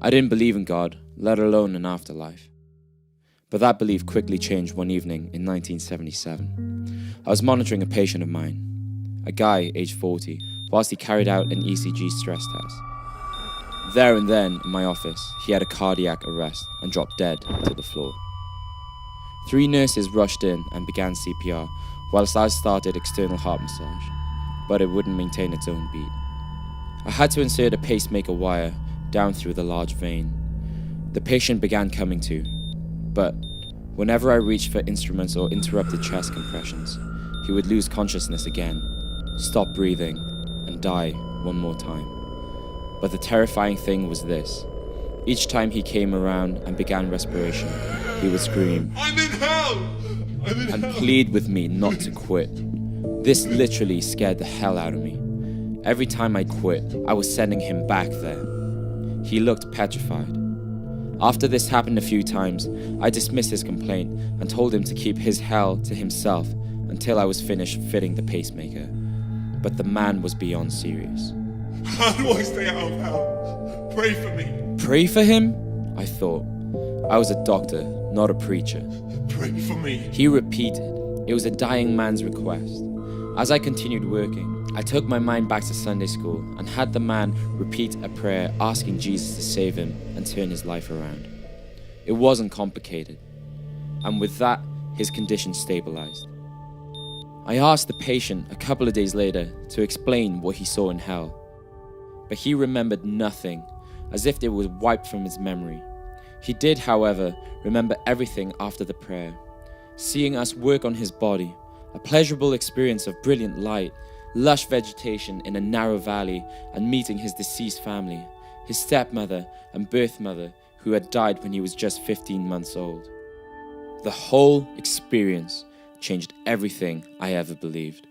I didn't believe in God, let alone an afterlife. But that belief quickly changed one evening in 1977. I was monitoring a patient of mine, a guy aged 40, whilst he carried out an ECG stress test. There and then, in my office, he had a cardiac arrest and dropped dead to the floor. 3 nurses rushed in and began CPR, whilst I started external heart massage, but it wouldn't maintain its own beat. I had to insert a pacemaker wire down through the large vein. The patient began coming to, but whenever I reached for instruments or interrupted chest compressions, he would lose consciousness again, stop breathing, and die one more time. But the terrifying thing was this. Each time he came around and began respiration, he would scream, "I'm in hell! I'm in hell!" and plead with me not to quit. This literally scared the hell out of me. Every time I quit, I was sending him back there. He looked petrified. After this happened a few times, I dismissed his complaint and told him to keep his hell to himself until I was finished fitting the pacemaker. But the man was beyond serious. How do I stay out of hell? Pray for me. Pray for him? I thought. I was a doctor, not a preacher. Pray for me. He repeated. It was a dying man's request. As I continued working, I took my mind back to Sunday school and had the man repeat a prayer asking Jesus to save him and turn his life around. It wasn't complicated. And with that, his condition stabilized. I asked the patient a couple of days later to explain what he saw in hell. But he remembered nothing, as if it was wiped from his memory. He did, however, remember everything after the prayer. Seeing us work on his body, a pleasurable experience of brilliant light, lush vegetation in a narrow valley, and meeting his deceased family, his stepmother and birth mother, who had died when he was just 15 months old. The whole experience changed everything I ever believed.